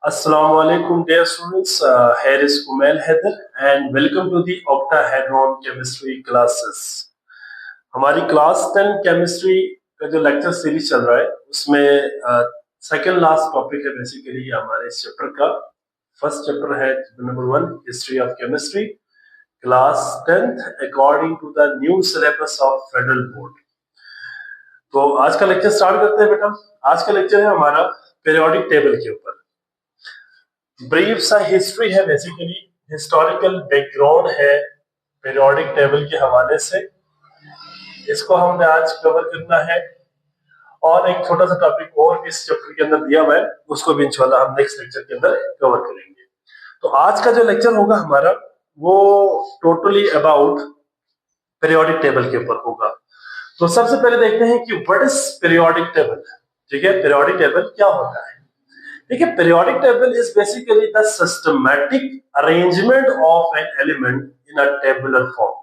Assalamu alaikum, dear students. Here is Kumail Haider and welcome to the octahedron chemistry classes. हमारी class 10 chemistry का जो lecture series चल रहा है उसमें सेकंड लास्ट टॉपिक है बेसिकली हमारे इस चैप्टर का। फर्स्ट चैप्टर है number 1 history of chemistry class 10th according to the new syllabus of federal board. तो आज का लेक्चर स्टार्ट करते हैं बेटा। आज का लेक्चर है हमारा पीरियोडिक टेबल के ऊपर। ब्रीफ सा हिस्ट्री है, बेसिकली हिस्टोरिकल बैकग्राउंड है पीरियोडिक टेबल के हवाले से। इसको हमने आज कवर करना है और एक छोटा सा टॉपिक और इस चैप्टर के अंदर दिया हुआ है, उसको भी इंशाल्लाह हम नेक्स्ट लेक्चर के अंदर कवर करेंगे। तो आज का जो लेक्चर होगा हमारा वो टोटली अबाउट पीरियोडिक टेबल के ऊपर होगा। तो सबसे पहले देखते हैं कि व्हाट इज पीरियोडिक टेबल। ठीक है, पीरियोडिक टेबल क्या होता है। देखिए, periodic table is basically the systematic arrangement of an element in a tabular form.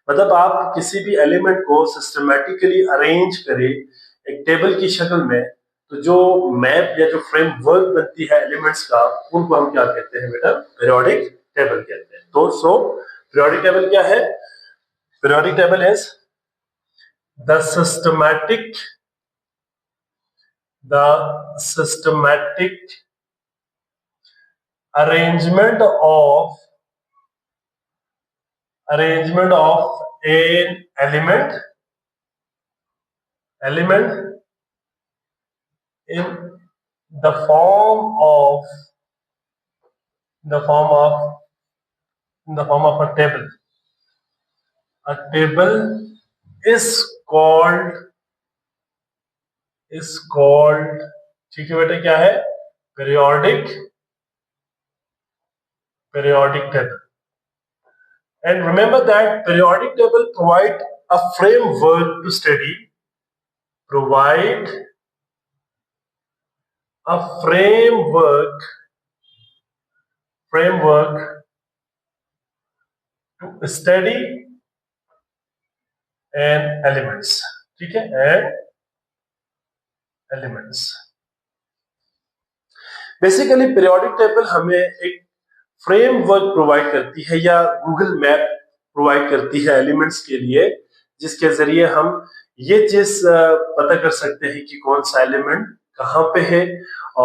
मतलब आप किसी भी एलिमेंट को सिस्टमैटिकली अरेंज करें एक टेबल की शक्ल में, तो जो मैप या जो फ्रेमवर्क बनती है एलिमेंट्स का, उनको हम क्या कहते हैं बेटा? पीरियोडिक टेबल कहते हैं। तो पीरियोडिक टेबल क्या है? Periodic table is the systematic arrangement of an element in the form of a table. A table is called ठीक है बेटा, क्या है? Periodic table. And remember that periodic table provide a framework to study, and elements. ठीक है, and elements. Basically periodic table हमें एक framework provide करती है या गूगल मैप प्रोवाइड करती है एलिमेंट्स के लिए, जिसके जरिए हम ये चीज पता कर सकते हैं कि कौन सा एलिमेंट कहाँ पे है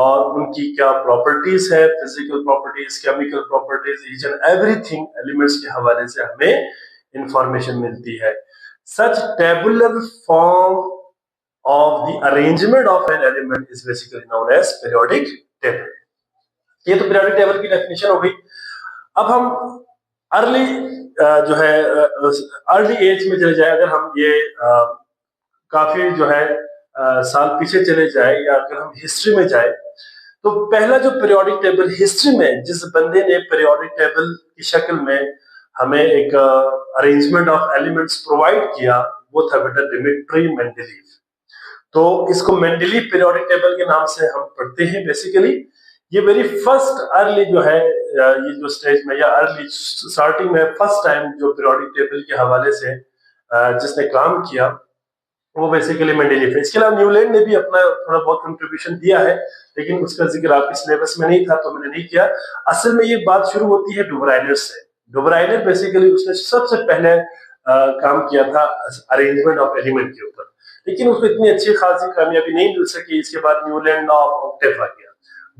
और उनकी क्या प्रॉपर्टीज है, physical properties, chemical properties, each and everything elements के हवाले से हमें इंफॉर्मेशन मिलती है। Such tabular form of the arrangement of an element is basically known as periodic table. ये तो periodic table की डेफिनेशन हो गई। अब हम अर्ली जो है अर्ली एज में चले जाए, अगर हम ये काफी जो है साल पीछे चले जाए या अगर हम हिस्ट्री में जाए, तो पहला जो पीरियोडिक टेबल हिस्ट्री में जिस बंदे ने पीरियोडिक टेबल की शक्ल में हमें एक अरेंजमेंट ऑफ एलिमेंट्स प्रोवाइड किया, वो था बेटा डिमिट्री मेंडेलीव। तो इसको मेंडेलीव पीरियोडिक टेबल के नाम से हम पढ़ते हैं। बेसिकली ये वेरी फर्स्ट अर्ली जो है ये जो स्टेज में या अर्ली स्टार्टिंग में फर्स्ट टाइम जो पीरियोडिक टेबल के हवाले से जिसने काम किया वो बेसिकली मेंडेलीव है। इसके अलावा न्यूलैंड ने भी अपना थोड़ा बहुत कंट्रीब्यूशन दिया है, लेकिन उसका जिक्र आपके सिलेबस में नहीं था तो मैंने नहीं किया। असल में ये बात शुरू होती है डुबराइनर से। डुबराइनर बेसिकली उसने सबसे पहले काम किया था अरेंजमेंट ऑफ एलिमेंट के ऊपर, लेकिन उसको इतनी अच्छी खासी कामयाबी नहीं मिल सकी। इसके बाद न्यूलैंड लॉ ऑफ ऑक्टेव आ गया।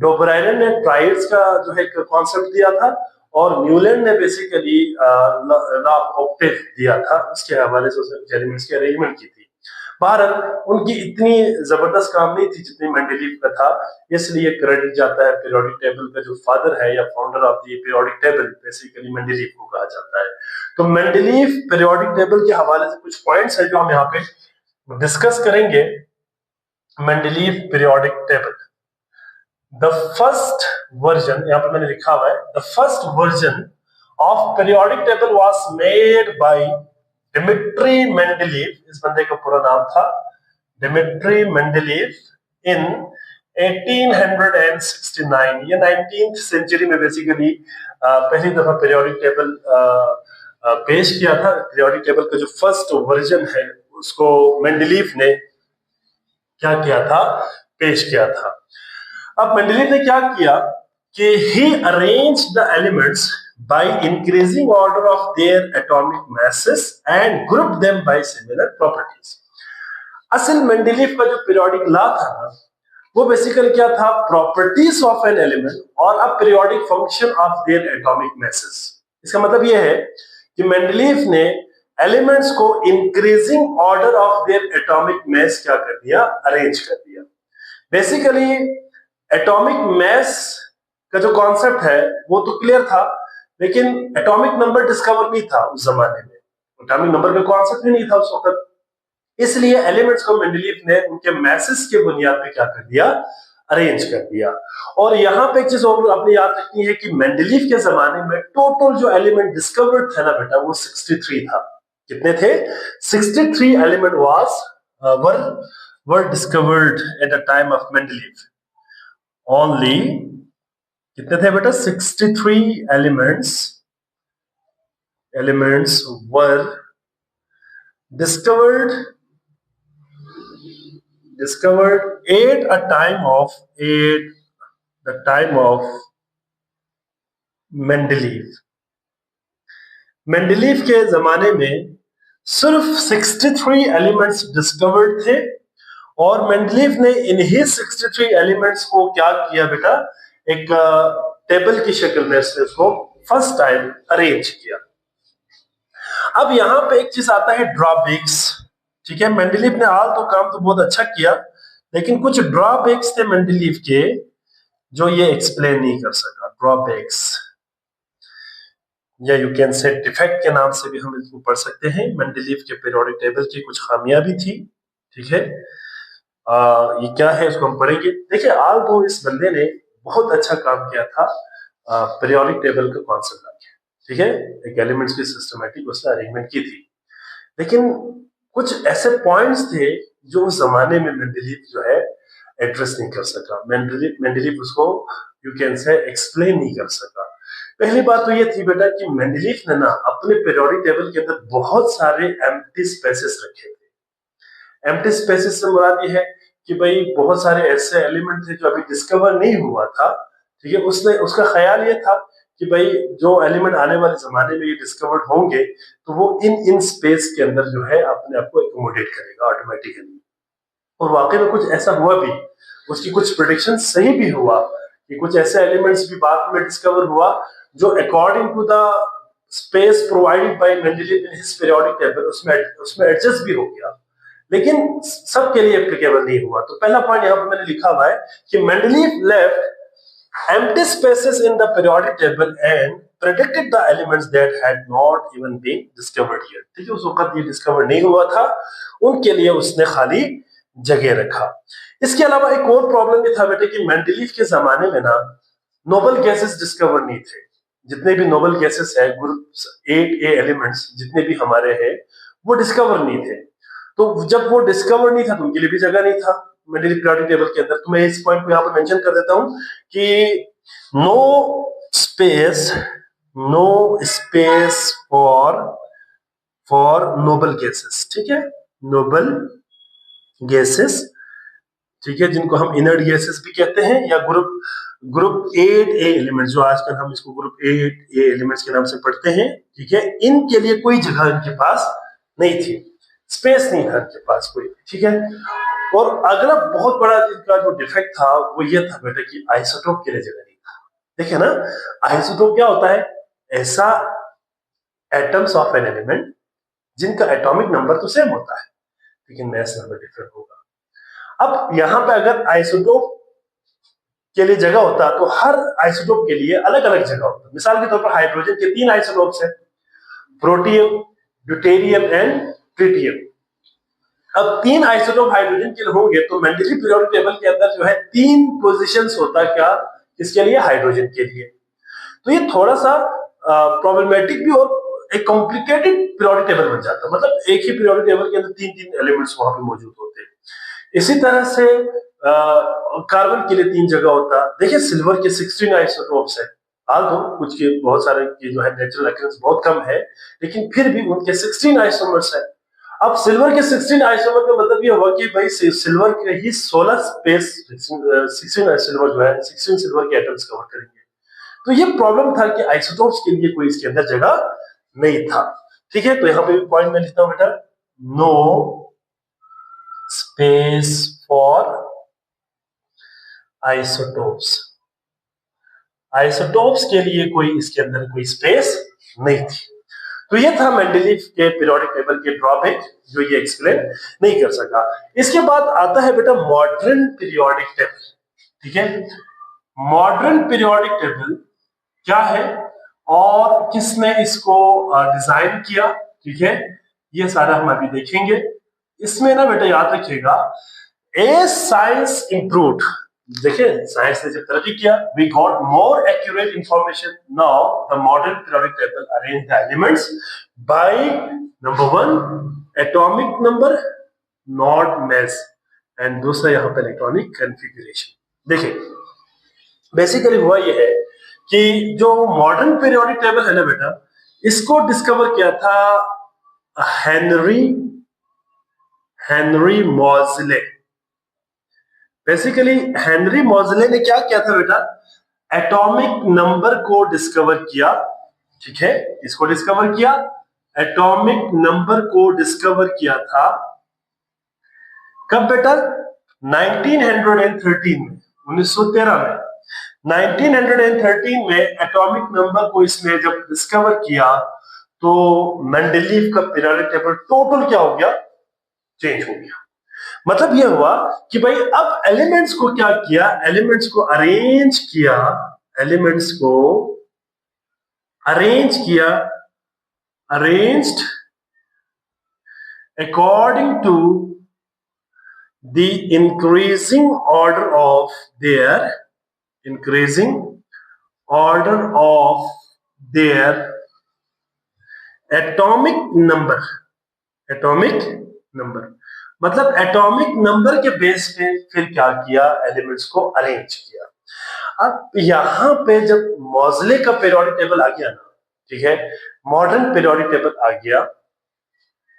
डुबराइनर ने ट्राइड्स का जो है कॉन्सेप्ट दिया था और न्यूलैंड ने बेसिकली लॉ ऑफ ऑक्टेव दिया था। उसके हवाले से उसने कुछ एलिमेंट्स की अरेंजमेंट की थी। भारत उनकी इतनी जबरदस्त काम नहीं थी जितनी मेंडेलीव का था, इसलिए क्रेडिट जाता है पीरियोडिक टेबल का जो फादर है या founder of the periodic table basically Mendeleev को कहा जाता है। तो मेंडेलीव पीरियोडिक टेबल के हवाले से कुछ पॉइंट्स है जो हम यहाँ पे डिस्कस करेंगे। Mendeleev periodic table, the first version, यहाँ पर मैंने लिखा हुआ है, the first version of periodic table was made by Dmitri Mendeleev. इस बंदे का पूरा नाम था डिमिट्री मेंडेलीव इन 1869। ये 19th सेंचुरी में बेसिकली पहली दफा पीरियोडिक टेबल पेश किया था। पीरियोडिक टेबल का जो फर्स्ट वर्जन है उसको मेंडेलीव ने क्या किया था? पेश किया था। अब मेंडेलीव ने क्या किया? कि he arranged the elements by increasing order of their atomic masses and grouped them by similar properties. असल मेंडलीव का जो पीरियोडिक लॉ था ना, वो बेसिकली क्या था, प्रॉपर्टीज ऑफ एन एलिमेंट और a periodic function of their atomic masses. इसका मतलब ये है कि मेंडलीव ने एलिमेंट्स को increasing order of their atomic mass क्या कर दिया, अरेंज कर दिया। बेसिकली एटॉमिक मैस का जो कॉन्सेप्ट है वो तो क्लियर था, लेकिन एटॉमिक नंबर डिस्कवर नहीं था उस जमाने में, एटॉमिक नंबर का कॉन्सेप्ट ही नहीं था उस वक्त। इसलिए एलिमेंट्स को मेंडलीव ने उनके मैसेस के बुनियाद पे क्या कर दिया, अरेंज कर दिया। और यहाँ पे एक चीज और आपने याद रखनी है कि मेंडलीव के जमाने में टोटल जो एलिमेंट डिस्कवर्ड थे ना बेटा, वो 63 था। कितने थे? 63 element were discovered at the time of Mendeleev. Only कितने थे बेटा? 63 elements were discovered at the time of Mendeleev. Mendeleev के जमाने में सिर्फ 63 एलिमेंट्स डिस्कवर्ड थे और मेंडलीव ने इन्हीं 63 एलिमेंट्स को क्या किया बेटा, एक टेबल की शक्ल में इसको फर्स्ट टाइम अरेंज किया। अब यहां पे एक चीज आता है, ड्रॉबैक्स। ठीक है, मेंडलीव ने हाल तो काम तो बहुत अच्छा किया, लेकिन कुछ ड्रॉबैक्स थे मेंडलीव के जो ये एक्सप्लेन नहीं कर सका। ड्रॉबैक्स या यू कैन से डिफेक्ट के नाम से भी हम इसको पढ़ सकते हैं। मेंडलीव के पीरियोडिक टेबल की कुछ खामियां भी थी। ठीक है, ये क्या है इसको हम पढ़ेंगे। देखिए, आल तो इस बंदे ने बहुत अच्छा काम किया था पीरियोडिक टेबल का कॉन्सेप्ट लाके। ठीक है, एक एलिमेंट्स की सिस्टमैटिक उसने अरेंजमेंट की थी, लेकिन कुछ ऐसे पॉइंट्स थे जो उस जमाने में मेंडलीव जो है एड्रेस नहीं कर सका। मेंडलीव उसको यू कैन से एक्सप्लेन नहीं कर सका। पहली बात तो ये थी बेटा कि मेंडलीव ने ना अपने पीरियोडिक टेबल के अंदर बहुत सारे एम्प्टी स्पेसेस रखे थे। एम्प्टी स्पेसेस से मुराद ये है कि भाई बहुत सारे ऐसे एलिमेंट थे जो अभी डिस्कवर नहीं हुआ था। ठीक है, उसका ख्याल ये था कि भाई जो एलिमेंट आने वाले जमाने में ये डिस्कवर्ड होंगे तो वो इन स्पेस के अंदर जो है अपने आप को एकोमोडेट करेगा ऑटोमेटिकली। और वाकई में कुछ ऐसा हुआ भी, उसकी कुछ प्रेडिक्शन सही भी हुआ कि कुछ ऐसे एलिमेंट्स भी बाद में डिस्कवर हुआ जो according to the space provided by Mendeleev in his periodic table उसमें एडजस्ट भी हो गया, लेकिन सबके लिए एप्लीकेबल नहीं हुआ। तो पहला पॉइंट यहाँ पर मैंने लिखा हुआ है कि Mendeleev left empty spaces in the periodic table and predicted the elements that had not even been discovered yet। ठीक है, उस वक्त ये डिस्कवर नहीं हुआ था, उनके लिए उसने खाली जगह रखा। इसके अलावा एक और प्रॉब्लम ये था बेटे कि मेंडलीव के जमाने में ना नोबल गैसेस डिस्कवर नहीं थे। जितने भी नोबल गैसेस है, ग्रुप 8A एलिमेंट्स जितने भी हमारे हैं, वो डिस्कवर नहीं थे। तो जब वो डिस्कवर नहीं था तो उनके लिए भी जगह नहीं था मेंडलीव पीरियोडिक टेबल के अंदर। तो मैं इस पॉइंट को यहाँ पर मेंशन कर देता हूं कि no space for noble gases. ठीक है, नोबल गैसेस, ठीक है, जिनको हम इनर्ट गैसेस भी कहते हैं, या ग्रुप 8A एलिमेंट्स, जो आजकल हम इसको ग्रुप 8A एलिमेंट्स के नाम से पढ़ते हैं। ठीक है, इनके लिए कोई जगह इनके पास नहीं थी, स्पेस नहीं था इनके पास कोई। ठीक है, और अगला बहुत बड़ा इनका जो डिफेक्ट था वो ये था बेटा कि आइसोटोप के लिए जगह नहीं था। देखिए ना, आइसोटोप क्या होता है? ऐसा एटम्स ऑफ एन एलिमेंट जिनका एटॉमिक नंबर तो सेम होता है लेकिन मास नंबर डिफरेंट होगा। अब यहां पे अगर आइसोटोप के लिए जगह होता तो हर आइसोटोप के लिए अलग अलग जगह होता। मिसाल के तौर पर हाइड्रोजन के 3 आइसोटोप्स हैं, प्रोटियम, ड्यूटेरियम एंड ट्रिटियम। अब 3 आइसोटोप हाइड्रोजन के होंगे तो मेंडलीव पीरियोडिक टेबल के अंदर जो है 3 पोजीशंस होता क्या, किसके लिए? हाइड्रोजन के लिए। तो ये थोड़ा सा प्रॉब्लमेटिक भी और एक कॉम्प्लिकेटेड पीरियोडिक टेबल बन जाता है। मतलब एक ही पीरियोडिक टेबल के अंदर 3 एलिमेंट्स वहां पे मौजूद होते हैं। इसी तरह से कार्बन के लिए 3 जगह होता। देखिए, सिल्वर के 16 आइसोटोप्स है, तो कुछ के बहुत सारे के जो है नेचुरल अकरेंस बहुत कम है, लेकिन फिर भी उनके 16 आइसोमर्स है। अब सिल्वर के 16 आइसोमर का मतलब ये हुआ कि भाई सिल्वर के ही 16 स्पेस 16 सिल्वर जो है 16 सिल्वर के एटम्स कवर करेंगे। तो ये प्रॉब्लम था कि आइसोटोप्स के लिए कोई इसके अंदर जगह नहीं था। ठीक है, तो यहां पे पॉइंट में लिखता हूं बेटा, no space for isotopes. Isotopes के लिए कोई इसके अंदर कोई स्पेस नहीं थी। तो ये था मेंडलीव के पीरियोडिक टेबल के ड्रॉबैक, जो ये एक्सप्लेन नहीं कर सका। इसके बाद आता है बेटा मॉडर्न पीरियोडिक टेबल। ठीक है, मॉडर्न पीरियोडिक टेबल क्या है और किसने इसको डिजाइन किया, ठीक है, ये सारा हम अभी देखेंगे। इसमें ना बेटा याद रखिएगा, एज साइंस इंप्रूव्ड, देखिए साइंस ने जब तरक्की किया, we got more accurate information. Now the modern periodic table arrange the elements by number 1 atomic number not mass and दूसरा यहाँ पे इलेक्ट्रॉनिक कॉन्फ़िगरेशन। देखिए बेसिकली हुआ ये है कि जो मॉडर्न पीरियोडिक टेबल है ना बेटा, इसको डिस्कवर किया था हेनरी मोज़ले। बेसिकली हेनरी मोज़ले ने क्या किया था बेटा, एटॉमिक नंबर को डिस्कवर किया। ठीक है, इसको डिस्कवर किया, एटॉमिक नंबर को डिस्कवर किया था कब बेटा, 1913 में, 1913 में। 1913 में एटॉमिक नंबर को इसने जब डिस्कवर किया तो मेंडलीव का पीरियोडिक टेबल टोटल क्या हो गया, चेंज हो गया। मतलब यह हुआ कि भाई अब एलिमेंट्स को क्या किया, एलिमेंट्स को अरेंज किया, एलिमेंट्स को अरेंज किया, arranged according to the increasing order of their atomic number। मतलब एटॉमिक नंबर के बेस पे फिर क्या किया, एलिमेंट्स को अरेंज किया। अब यहां पे जब मोज़ले का पीरियोडिक टेबल आ गया ना, ठीक है, मॉडर्न पीरियोडिक टेबल आ गया,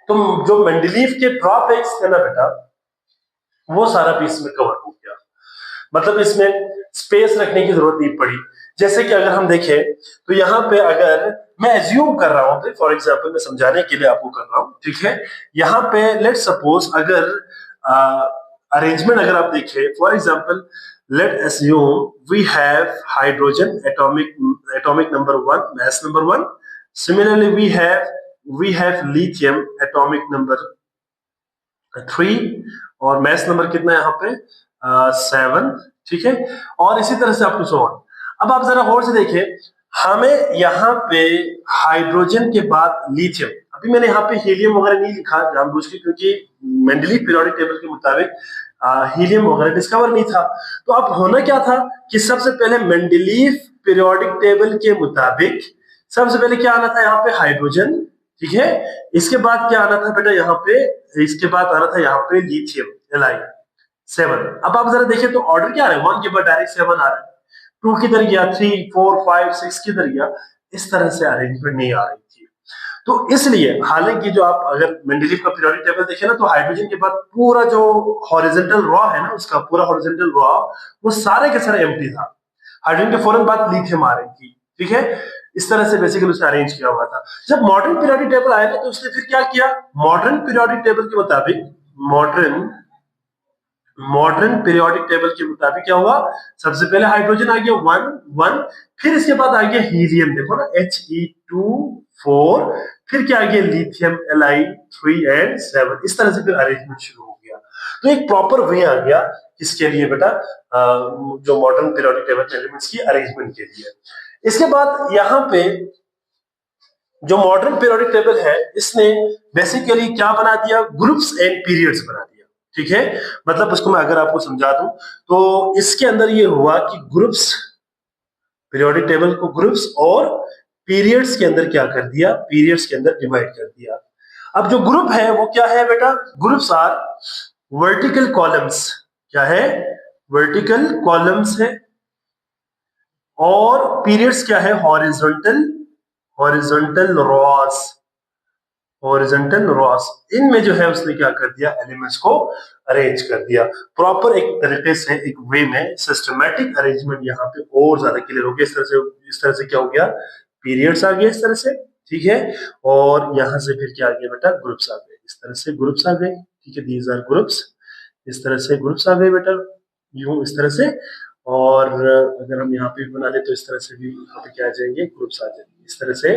तो जो मेंडलीव के ड्रॉबैक्स थे ना बेटा, वो सारा भी इसमें कवर हो गया। मतलब इसमें स्पेस रखने की जरूरत नहीं पड़ी। जैसे कि अगर हम देखें तो यहाँ पे अगर मैं एज्यूम कर रहा हूं, फॉर एग्जांपल मैं समझाने के लिए आपको कर रहा हूं, ठीक है, यहाँ पे लेट सपोज अगर अरेंजमेंट अगर आप देखें, for example let assume we have hydrogen atomic number 1, mass number 1. Similarly we have lithium atomic number 3 और mass number कितना है यहाँ पे 7। ठीक है, और इसी तरह से अप टू सो ऑन। अब आप जरा गौर से देखें, हमें यहाँ पे हाइड्रोजन के बाद लिथियम, अभी मैंने यहाँ पे हीलियम वगैरह नहीं लिखा जानबूझ के, क्योंकि मेंडलीव पीरियोडिक टेबल के मुताबिक हीलियम वगैरह डिस्कवर नहीं था। तो अब होना क्या था कि सबसे पहले मेंडलीव पीरियोडिक टेबल के मुताबिक सबसे पहले क्या आना था, यहाँ पे हाइड्रोजन। ठीक है, इसके बाद क्या आना था बेटा, यहाँ पे इसके बाद आना था यहाँ पे लिथियम Li7। अब आप जरा देखिए तो ऑर्डर क्या आ रहा है, 1 के बाद डायरेक्ट 7 आ रहा है, 2 किधर गया, 3 4 5 6 किधर गया, इस तरह से अरेंजमेंट नहीं आ रही थी। तो इसलिए हालांकि जो आप अगर मेंडलीव का पीरियोडिक टेबल देखें ना, तो हाइड्रोजन के बाद पूरा जो हॉरिजॉन्टल रॉ है ना, उसका पूरा हॉरिजॉन्टल रॉ वो सारे के सारे एम्प्टी था। हाइड्रोजन के फौरन बाद लिथियम आ रही थी। ठीक है, इस तरह से बेसिकली उसने अरेंज किया हुआ था। जब मॉडर्न पीरियोडिक टेबल आया ना, तो उसने फिर क्या किया, मॉडर्न पीरियोडिक टेबल के मुताबिक मॉडर्न पीरियोडिक टेबल के मुताबिक क्या हुआ, सबसे पहले हाइड्रोजन आ गया 1 1, फिर इसके बाद आ गया हीलियम, देखो ना He2 4, फिर क्या आ गया लिथियम Li3 एंड 7। इस तरह से फिर अरेंजमेंट शुरू हो गया। तो एक प्रॉपर वे आ गया किसके लिए बेटा, जो मॉडर्न पीरियोडिक टेबल एलिमेंट्स की अरेंजमेंट के लिए। इसके बाद यहाँ पे जो मॉडर्न पीरियोडिक टेबल है, इसने बेसिकली क्या बना दिया, ग्रुप्स एंड पीरियड्स बना दिया। ठीक है, मतलब उसको मैं अगर आपको समझा दूं तो इसके अंदर ये हुआ कि ग्रुप्स, पीरियोडिक टेबल को ग्रुप्स और पीरियड्स के अंदर क्या कर दिया, पीरियड्स के अंदर डिवाइड कर दिया। अब जो ग्रुप है वो क्या है बेटा, ग्रुप्स आर वर्टिकल कॉलम्स। क्या है, वर्टिकल कॉलम्स है, और पीरियड्स क्या है, हॉरिजॉन्टल रॉस। हॉरिजॉन्टल रॉस, इनमें जो है उसने क्या कर दिया, एलिमेंट्स को अरेंज कर दिया प्रॉपर एक तरीके से, एक वे में सिस्टमैटिक अरेंजमेंट यहाँ पे और ज्यादा क्लियर हो गया। इस तरह से क्या हो गया, पीरियड्स आ गए इस तरह से, ठीक है। और यहाँ से फिर क्या आ गया बेटा, ग्रुप्स आ गए, इस तरह से ग्रुप्स आ गए, ठीक है, दीज आर ग्रुप्स, इस तरह से ग्रुप्स आ गए बेटा, यूं इस तरह से। और अगर हम यहाँ पे बना ले तो इस तरह से भी यहाँ पे क्या आ जाएंगे, ग्रुप्स आ जाएंगे, इस तरह से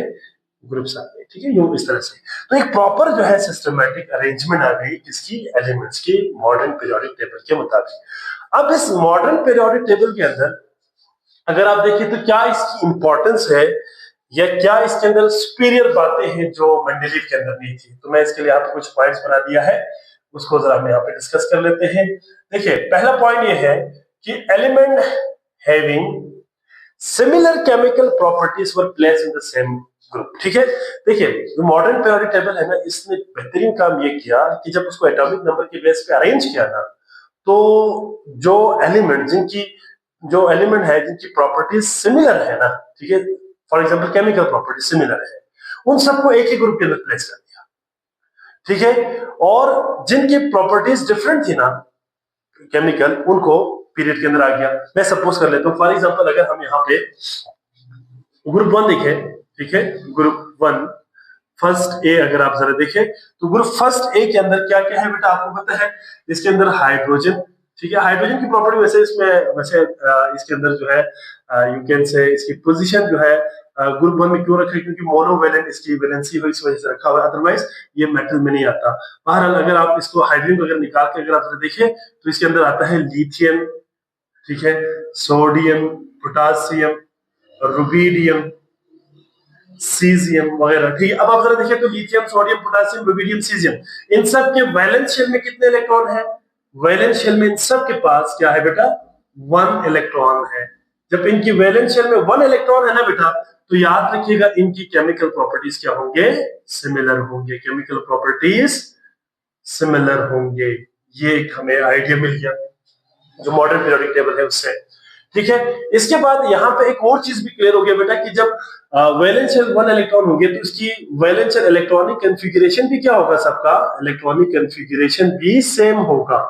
ग्रुप्स आ गए, ठीक है, यूं इस तरह से। तो एक प्रॉपर जो है सिस्टमैटिक अरेंजमेंट आ गई किसकी, एलिमेंट्स की, मॉडर्न पीरियोडिक टेबल के मुताबिक। अब इस मॉडर्न पीरियोडिक टेबल के अंदर अगर आप देखें तो क्या इसकी इंपॉर्टेंस है, या क्या इसके अंदर सुपीरियर बातें हैं जो मेंडलीव के अंदर नहीं थी। तो मैं इसके लिए आपको कुछ पॉइंट्स बना दिया है, उसको जरा हम यहाँ पे डिस्कस कर लेते हैं। देखिए पहला पॉइंट ये है कि element having similar chemical properties were placed in the same group, ठीक है। देखिए जो मॉडर्न पीरियोडिक टेबल है ना, इसने बेहतरीन काम ये किया कि जब उसको एटॉमिक नंबर के बेस पे अरेंज किया ना, तो जो एलिमेंट है जिनकी प्रॉपर्टीज सिमिलर है ना, ठीक है, for example chemical property similar है, उन सबको एक ही ग्रुप के अंदर प्लेस कर दिया, ठीक है। और जिनकी प्रॉपर्टीज डिफरेंट थी ना केमिकल, उनको पीरियड के अंदर आ गया। मैं सपोज कर लेता हूँ फॉर एग्जांपल, अगर हम यहाँ पे ग्रुप वन देखें, ठीक है, ग्रुप वन फर्स्ट ए अगर आप जरा देखें तो ग्रुप फर्स्ट ए के अंदर क्या क्या है बेटा, आपको पता है, इसके अंदर हाइड्रोजन, ठीक है, हाइड्रोजन की प्रॉपर्टी वैसे इसके अंदर जो है यू कैन से इसकी पोजीशन जो है ग्रुप वन में क्यों रखा है, क्योंकि मोनोवेलेंट इसकी वैलेंसी हो, इस वजह से रखा हुआ है, अदरवाइज ये मेटल में नहीं आता। बहरहाल अगर आप इसको हाइड्रोजन को अगर निकाल के अगर आप देखें तो इसके अंदर आता है लिथियम, ठीक है, सोडियम, पोटासियम, रुबीडियम, सीजियम वगैरह, ठीक है। अब आप जरा देखिए तो lithium, sodium, potassium, rubidium, caesium, इन सब के वैलेंस शेल में कितने इलेक्ट्रॉन है, वैलेंस शेल में इन सब के पास क्या है बेटा, 1 इलेक्ट्रॉन है। जब इनकी वैलेंस शेल में 1 इलेक्ट्रॉन है ना बेटा, तो याद रखिएगा इनकी केमिकल प्रॉपर्टीज क्या होंगे, सिमिलर होंगे, केमिकल प्रॉपर्टीज सिमिलर होंगे। ये एक हमें आइडिया मिल गया जो मॉडर्न पीरियोडिक टेबल है उससे, ठीक है। इसके बाद यहाँ पे एक और चीज भी क्लियर हो गया बेटा कि जब वैलेंस शेल 1 इलेक्ट्रॉन हो गया तो इसकी वैलेंस शेल इलेक्ट्रॉनिक कॉन्फ़िगरेशन भी क्या होगा, सबका इलेक्ट्रॉनिक कॉन्फ़िगरेशन भी सेम होगा,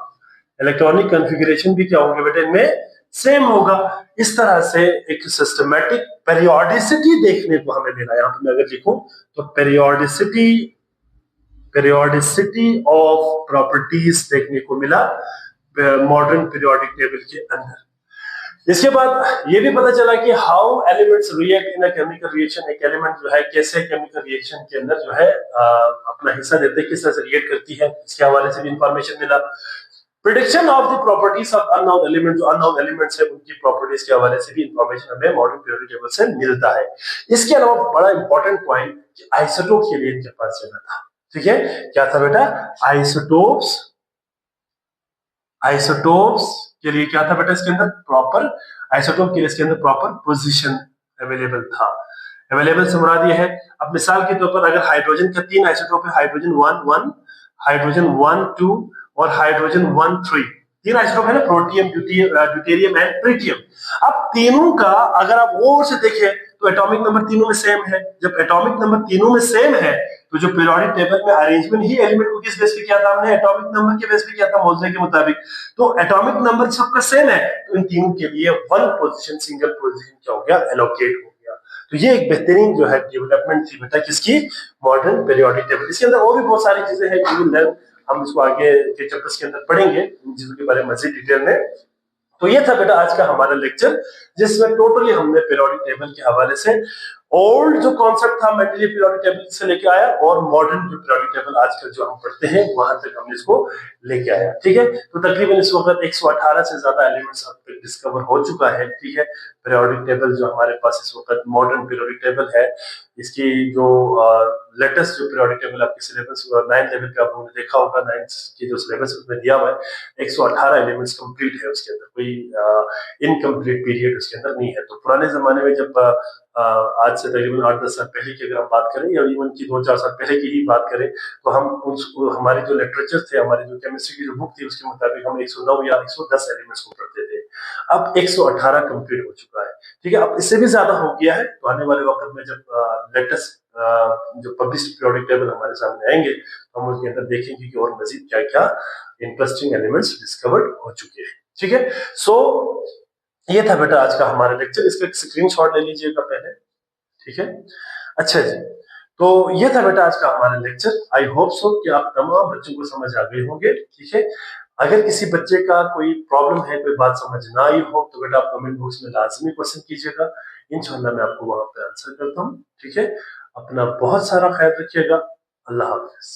इलेक्ट्रॉनिक कॉन्फ़िगरेशन भी क्या होंगे बेटा, इनमें सेम होगा। इस तरह से एक सिस्टमैटिक पेरियोडिसिटी देखने को हमें मिला। यहाँ पे मैं अगर लिखूं तो पेरियोडिसिटी ऑफ प्रॉपर्टीज देखने को मिला मॉडर्न पीरियोडिक टेबल के अंदर। इसके बाद ये भी पता चला कि how elements react in a chemical reaction, एक एलिमेंट जो है कैसे केमिकल रिएक्शन के अंदर जो है अपना हिस्सा देते हैं, किस तरह से रिएक्ट करती है, इसके हवाले से भी इंफॉर्मेशन मिला। Prediction of the properties of unknown element, जो अननोन एलिमेंट्स है उनकी प्रॉपर्टीज के हवाले से भी इंफॉर्मेशन हमें मॉडर्न पीरियोडिक टेबल से मिलता है। इसके अलावा बड़ा इंपॉर्टेंट पॉइंट कि आइसोटोप के लिए इनके पास जाना था, ठीक है, क्या था बेटा, आइसोटोप्स के लिए क्या था बेटा, इसके अंदर प्रॉपर आइसोटोप के लिए इसके अंदर प्रॉपर पोजीशन अवेलेबल था। अवेलेबल से मुराद ये है, अब मिसाल के तौर पर अगर हाइड्रोजन का 3 आइसोटोप है, हाइड्रोजन 1 1, हाइड्रोजन 1 2 और हाइड्रोजन 1 3, 3 आइसोटोप है ना, प्रोटियम, ड्यूटेरियम एंड ट्रिटियम। अब तीनों का अगर आप और से देखें तो एटॉमिक नंबर तीनों में सेम है। जब एटॉमिक नंबर तीनों में सेम है तो जो पीरियोडिक टेबल में अरेंजमेंट ही एलिमेंट को किस बेस पे किया था, हमने एटॉमिक नंबर के बेस पे किया था, मोज़ले के मुताबिक। तो एटॉमिक नंबर सबका सेम है, तो इन तीनों के लिए वन पोजीशन, सिंगल पोजीशन क्या हो गया, एलोकेट हो गया। तो ये एक बेहतरीन जो है डेवलपमेंट थी बेटा किसकी, मॉडर्न पीरियोडिक टेबल। इसके अंदर और भी बहुत सारी चीजें हैं, हम इसको आगे के चैप्टर्स के अंदर पढ़ेंगे, इन चीजों के बारे में मजीद डिटेल में। तो ये था बेटा आज का हमारा लेक्चर, जिसमें टोटली हमने पीरियोडिक टेबल के हवाले से ओल्ड जो कॉन्सेप्ट था मेंडलीव पीरियोडिक टेबल से लेके आया, और मॉडर्न जो पीरियोडिक टेबल आजकल जो हम पढ़ते हैं वहां तक हमने इसको लेके आया, ठीक है। तो तकरीबन इस वक्त 118 से ज्यादा एलिमेंट्स अब तक डिस्कवर हो चुका है, ठीक है। पीरियोडिक टेबल जो हमारे पास इस वक्त मॉडर्न पीरियोडिक टेबल है, इसकी जो लेटेस्ट जो पीरियोडिक टेबल आपके सिलेबस 9th लेवल का आपने देखा होगा, 9th की जो सिलेबस उसमें दिया हुआ है 118 एलिमेंट्स कंप्लीट है, उसके अंदर कोई इनकम्प्लीट पीरियड उसके अंदर नहीं है। तो पुराने जमाने में जब आज से तकरीबन 8-10 साल पहले की अगर हम बात करें, या इवन की 2-4 साल पहले की ही बात करें, तो हम हमारे जो लिटरेचर थे, हमारी जो केमिस्ट्री की जो बुक थी, उसके मुताबिक हम 109 या 110 एलिमेंट्स को पढ़ते थे। अब 118 कंप्लीट हो चुका है। ठीक है। अब इससे भी ज्यादा हो गया है तो आने वाले वक्त में जब लेटेस्ट जो पब्लिश पीरियोडिक टेबल हमारे सामने आएंगे तो हम उसके अंदर देखेंगे कि और मजीद क्या क्या इंटरेस्टिंग एलिमेंट्स डिस्कवर्ड हो चुके हैं। ठीक है। सो ये था बेटा आज का हमारा लेक्चर, इसका एक स्क्रीनशॉट ले लीजिएगा पहले। ठीक है। अच्छा जी, तो ये था बेटा आज का हमारा लेक्चर। आई होप सो कि आप तमाम बच्चों को समझ आ गए होंगे। ठीक है। अगर किसी बच्चे का कोई प्रॉब्लम है, कोई बात समझ ना आई हो तो बेटा आप कमेंट बॉक्स में लाजमी क्वेश्चन कीजिएगा, इंशाल्लाह मैं आपको वहां पे आंसर करता हूँ। ठीक है। अपना बहुत सारा ख्याल रखिएगा। अल्लाह हाफिज।